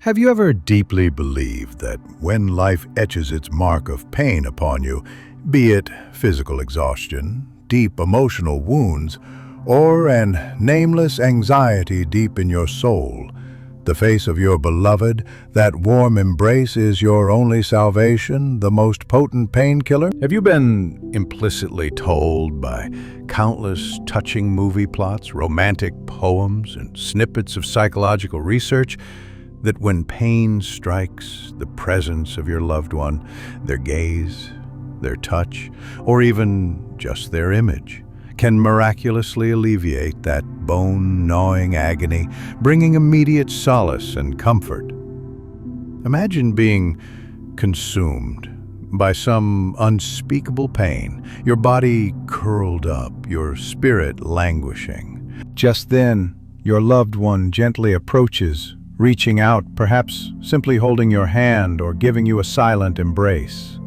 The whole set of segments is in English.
Have you ever deeply believed that when life etches its mark of pain upon you, be it physical exhaustion, deep emotional wounds, or an nameless anxiety deep in your soul, the face of your beloved, that warm embrace is your only salvation, the most potent painkiller? Have you been implicitly told by countless touching movie plots, romantic poems, and snippets of psychological research that when pain strikes the presence of your loved one, their gaze, their touch, or even just their image can miraculously alleviate that bone-gnawing agony, bringing immediate solace and comfort? Imagine being consumed by some unspeakable pain, your body curled up, your spirit languishing. Just then, your loved one gently approaches, reaching out, perhaps simply holding your hand or giving you a silent embrace.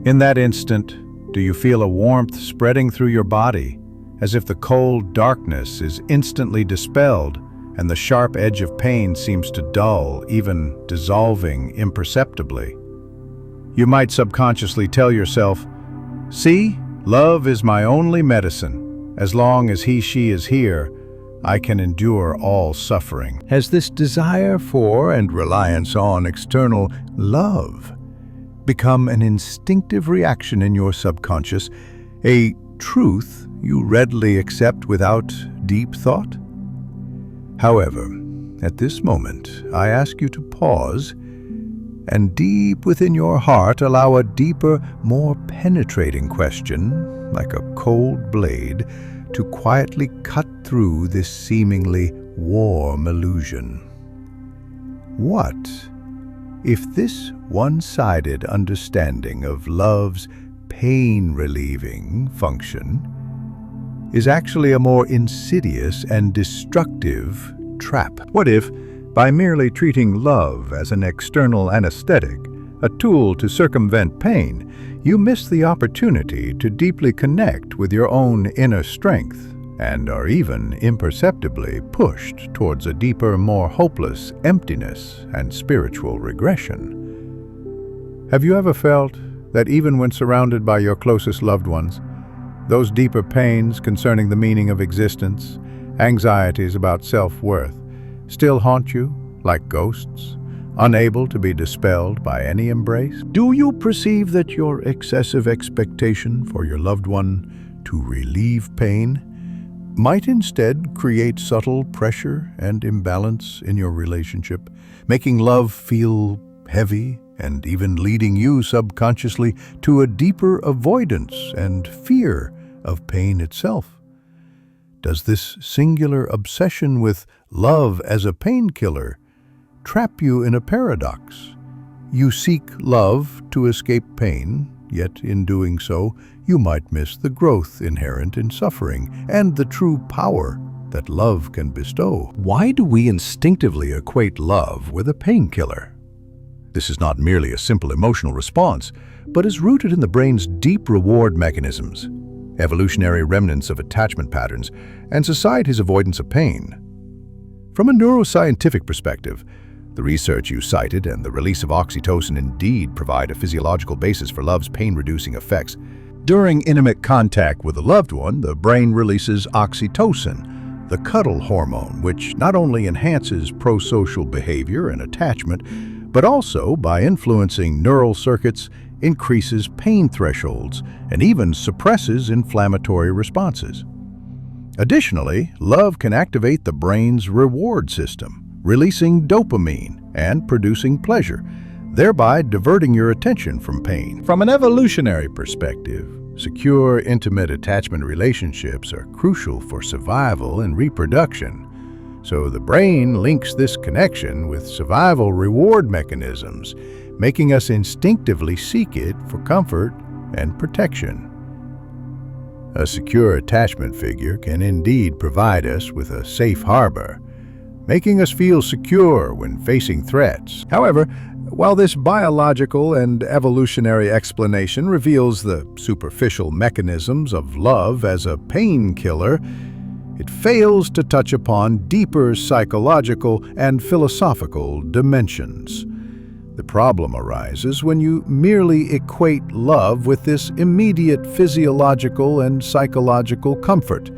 In that instant, do you feel a warmth spreading through your body, as if the cold darkness is instantly dispelled and the sharp edge of pain seems to dull, even dissolving imperceptibly? You might subconsciously tell yourself, "See, love is my only medicine. As long as he/she is here, I can endure all suffering." Has this desire for and reliance on external love become an instinctive reaction in your subconscious, a truth you readily accept without deep thought? However, at this moment, I ask you to pause and deep within your heart allow a deeper, more penetrating question, like a cold blade, to quietly cut through this seemingly warm illusion. What if this one-sided understanding of love's pain-relieving function is actually a more insidious and destructive trap? What if, by merely treating love as an external anesthetic, a tool to circumvent pain, you miss the opportunity to deeply connect with your own inner strength and are even imperceptibly pushed towards a deeper, more hopeless emptiness and spiritual regression? Have you ever felt that even when surrounded by your closest loved ones, those deeper pains concerning the meaning of existence, anxieties about self-worth, still haunt you like ghosts, unable to be dispelled by any embrace? Do you perceive that your excessive expectation for your loved one to relieve pain might instead create subtle pressure and imbalance in your relationship, making love feel heavy and even leading you subconsciously to a deeper avoidance and fear of pain itself? Does this singular obsession with love as a painkiller trap you in a paradox? You seek love to escape pain, yet in doing so, you might miss the growth inherent in suffering and the true power that love can bestow. Why do we instinctively equate love with a painkiller? This is not merely a simple emotional response, but is rooted in the brain's deep reward mechanisms, evolutionary remnants of attachment patterns, and society's avoidance of pain. From a neuroscientific perspective, the research you cited and the release of oxytocin indeed provide a physiological basis for love's pain-reducing effects. During intimate contact with a loved one, the brain releases oxytocin, the cuddle hormone, which not only enhances prosocial behavior and attachment, but also, by influencing neural circuits, increases pain thresholds and even suppresses inflammatory responses. Additionally, love can activate the brain's reward system, releasing dopamine and producing pleasure, thereby diverting your attention from pain. From an evolutionary perspective, secure, intimate attachment relationships are crucial for survival and reproduction. So the brain links this connection with survival reward mechanisms, making us instinctively seek it for comfort and protection. A secure attachment figure can indeed provide us with a safe harbor, making us feel secure when facing threats. However, while this biological and evolutionary explanation reveals the superficial mechanisms of love as a painkiller, It fails to touch upon deeper psychological and philosophical dimensions. The problem arises when you merely equate love with this immediate physiological and psychological comfort,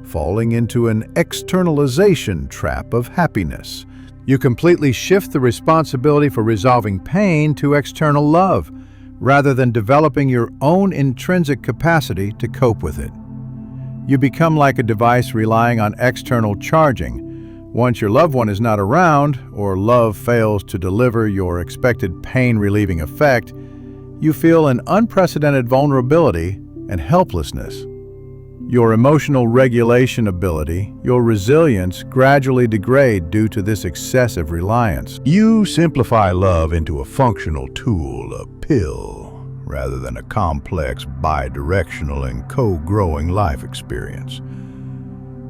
falling into an externalization trap of happiness. You completely shift the responsibility for resolving pain to external love, rather than developing your own intrinsic capacity to cope with it. You become like a device relying on external charging. Once your loved one is not around, or love fails to deliver your expected pain-relieving effect, you feel an unprecedented vulnerability and helplessness. Your emotional regulation ability, your resilience, gradually degrade due to this excessive reliance. You simplify love into a functional tool, a pill, rather than a complex, bi-directional and co-growing life experience.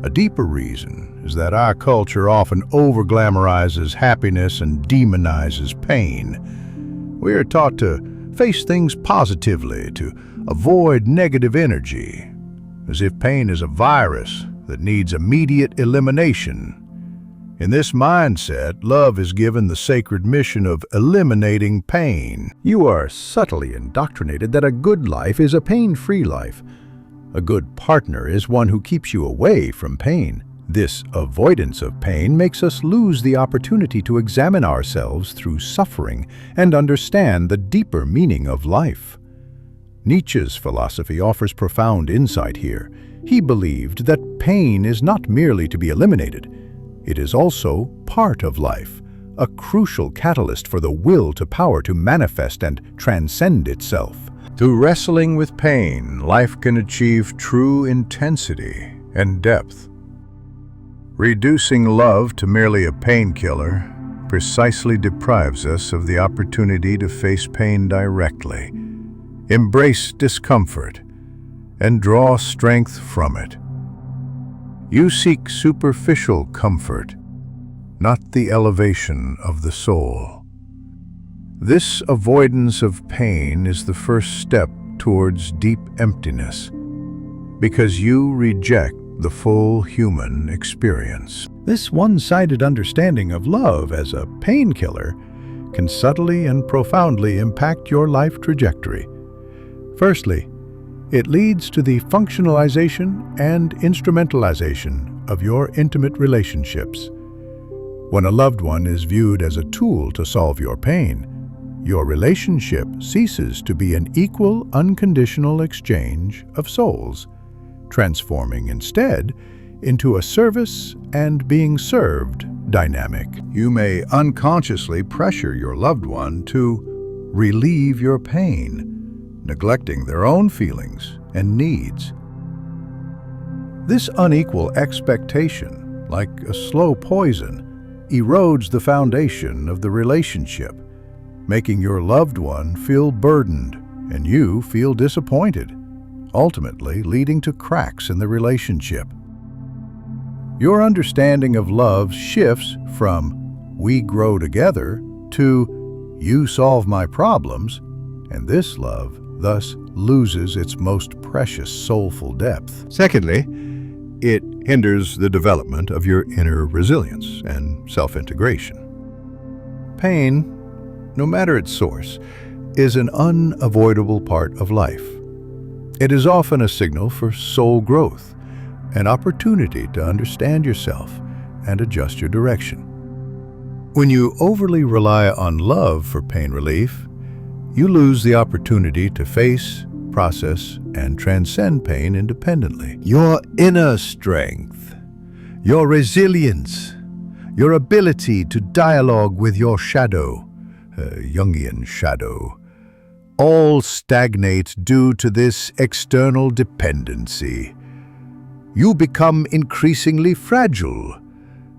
A deeper reason is that our culture often over-glamorizes happiness and demonizes pain. We are taught to face things positively, to avoid negative energy, as if pain is a virus that needs immediate elimination. In this mindset, love is given the sacred mission of eliminating pain. You are subtly indoctrinated that a good life is a pain-free life. A good partner is one who keeps you away from pain. This avoidance of pain makes us lose the opportunity to examine ourselves through suffering and understand the deeper meaning of life. Nietzsche's philosophy offers profound insight here. He believed that pain is not merely to be eliminated. It is also part of life, a crucial catalyst for the will to power to manifest and transcend itself. Through wrestling with pain, life can achieve true intensity and depth. Reducing love to merely a painkiller precisely deprives us of the opportunity to face pain directly, embrace discomfort, and draw strength from it. You seek superficial comfort, not the elevation of the soul. This avoidance of pain is the first step towards deep emptiness, because you reject the full human experience. This one-sided understanding of love as a painkiller can subtly and profoundly impact your life trajectory. Firstly, it leads to the functionalization and instrumentalization of your intimate relationships. When a loved one is viewed as a tool to solve your pain, your relationship ceases to be an equal, unconditional exchange of souls, transforming instead into a service and being served dynamic. You may unconsciously pressure your loved one to relieve your pain, neglecting their own feelings and needs. This unequal expectation, like a slow poison, erodes the foundation of the relationship, making your loved one feel burdened and you feel disappointed, ultimately leading to cracks in the relationship. Your understanding of love shifts from "we grow together" to "you solve my problems," and this love thus loses its most precious soulful depth. Secondly, it hinders the development of your inner resilience and self-integration. Pain, no matter its source, is an unavoidable part of life. It is often a signal for soul growth, an opportunity to understand yourself and adjust your direction. When you overly rely on love for pain relief, you lose the opportunity to face, process, and transcend pain independently. Your inner strength, your resilience, your ability to dialogue with your shadow, Jungian shadow, all stagnate due to this external dependency. You become increasingly fragile,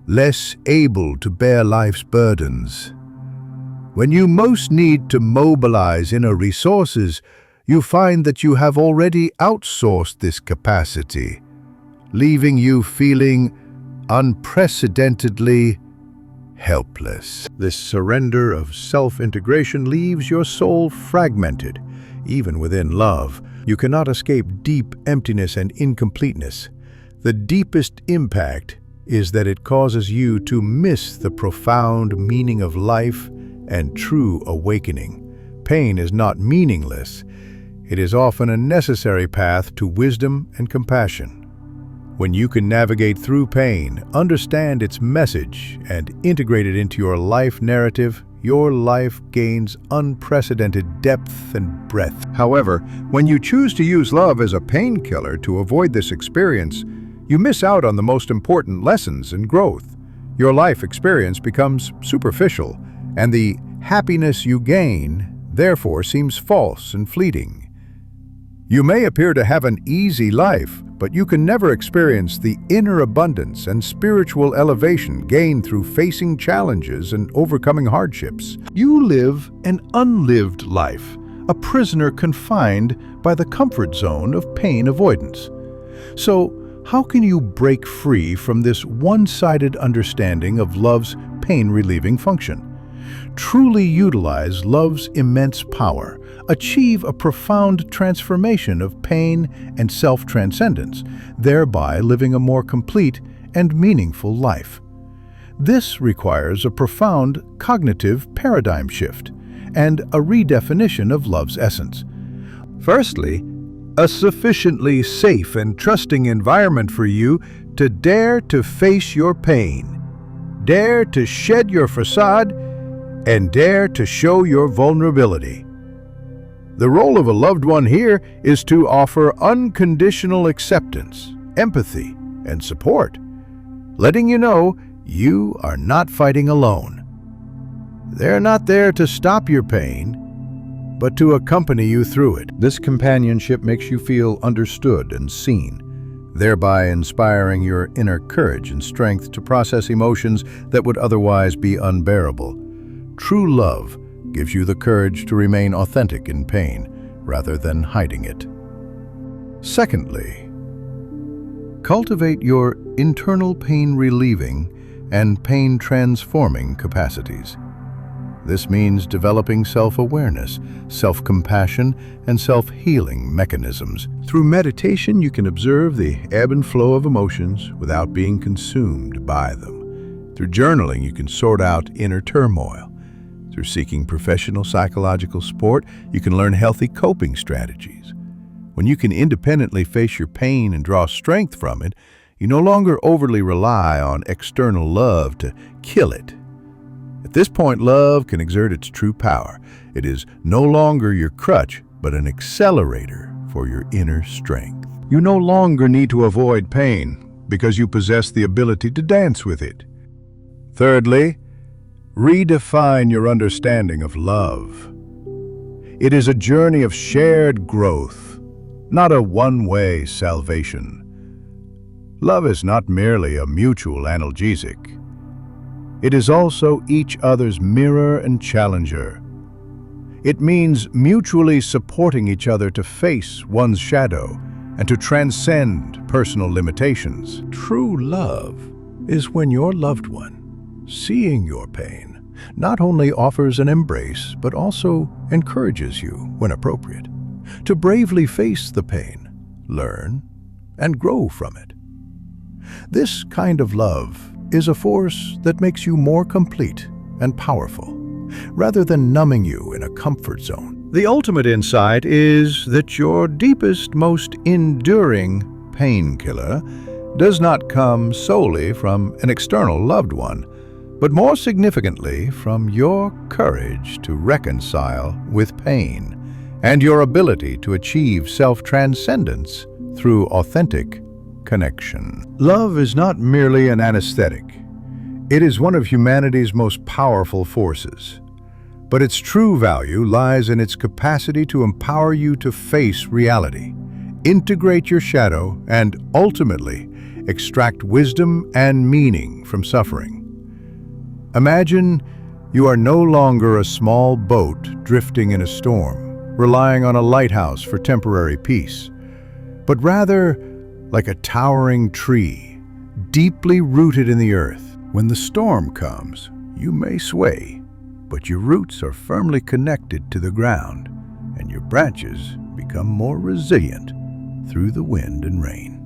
less able to bear life's burdens. When you most need to mobilize inner resources, you find that you have already outsourced this capacity, leaving you feeling unprecedentedly helpless. This surrender of self-integration leaves your soul fragmented. Even within love, you cannot escape deep emptiness and incompleteness. The deepest impact is that it causes you to miss the profound meaning of life and true awakening. Pain is not meaningless. It is often a necessary path to wisdom and compassion. When you can navigate through pain, understand its message, and integrate it into your life narrative, your life gains unprecedented depth and breadth. However, when you choose to use love as a painkiller to avoid this experience, you miss out on the most important lessons and growth. Your life experience becomes superficial, and the happiness you gain, therefore, seems false and fleeting. You may appear to have an easy life, but you can never experience the inner abundance and spiritual elevation gained through facing challenges and overcoming hardships. You live an unlived life, a prisoner confined by the comfort zone of pain avoidance. So, how can you break free from this one-sided understanding of love's pain-relieving function? Truly utilize love's immense power, achieve a profound transformation of pain and self-transcendence, thereby living a more complete and meaningful life. This requires a profound cognitive paradigm shift and a redefinition of love's essence. Firstly, a sufficiently safe and trusting environment for you to dare to face your pain, dare to shed your facade, and dare to show your vulnerability. The role of a loved one here is to offer unconditional acceptance, empathy, and support, letting you know you are not fighting alone. They're not there to stop your pain, but to accompany you through it. This companionship makes you feel understood and seen, thereby inspiring your inner courage and strength to process emotions that would otherwise be unbearable. True love gives you the courage to remain authentic in pain rather than hiding it. Secondly, cultivate your internal pain-relieving and pain-transforming capacities. This means developing self-awareness, self-compassion, and self-healing mechanisms. Through meditation, you can observe the ebb and flow of emotions without being consumed by them. Through journaling, you can sort out inner turmoil. Through seeking professional psychological support, you can learn healthy coping strategies. When you can independently face your pain and draw strength from it, you no longer overly rely on external love to kill it. At this point, love can exert its true power. It is no longer your crutch, but an accelerator for your inner strength. You no longer need to avoid pain because you possess the ability to dance with it. Thirdly, redefine your understanding of love. It is a journey of shared growth, not a one-way salvation. Love is not merely a mutual analgesic. It is also each other's mirror and challenger. It means mutually supporting each other to face one's shadow and to transcend personal limitations. True love is when your loved one, seeing your pain, not only offers an embrace, but also encourages you, when appropriate, to bravely face the pain, learn, and grow from it. This kind of love is a force that makes you more complete and powerful, rather than numbing you in a comfort zone. The ultimate insight is that your deepest, most enduring painkiller does not come solely from an external loved one, but more significantly from your courage to reconcile with pain and your ability to achieve self-transcendence through authentic connection. Love is not merely an anesthetic. It is one of humanity's most powerful forces. But its true value lies in its capacity to empower you to face reality, integrate your shadow, and ultimately extract wisdom and meaning from suffering. Imagine you are no longer a small boat drifting in a storm, relying on a lighthouse for temporary peace, but rather like a towering tree, deeply rooted in the earth. When the storm comes, you may sway, but your roots are firmly connected to the ground, and your branches become more resilient through the wind and rain.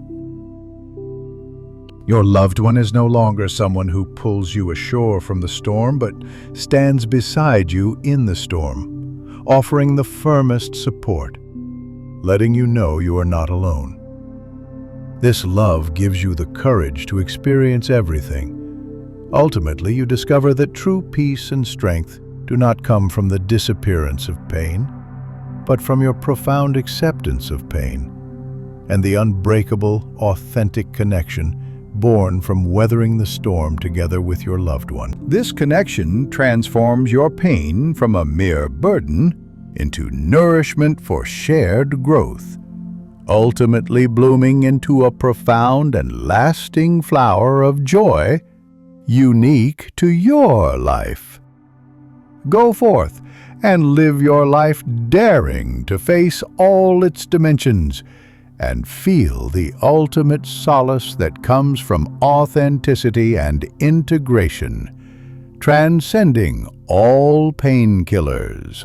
Your loved one is no longer someone who pulls you ashore from the storm, but stands beside you in the storm, offering the firmest support, letting you know you are not alone. This love gives you the courage to experience everything. Ultimately, you discover that true peace and strength do not come from the disappearance of pain, but from your profound acceptance of pain and the unbreakable, authentic connection born from weathering the storm together with your loved one. This connection transforms your pain from a mere burden into nourishment for shared growth, ultimately blooming into a profound and lasting flower of joy unique to your life. Go forth and live your life daring to face all its dimensions and feel the ultimate solace that comes from authenticity and integration, transcending all painkillers.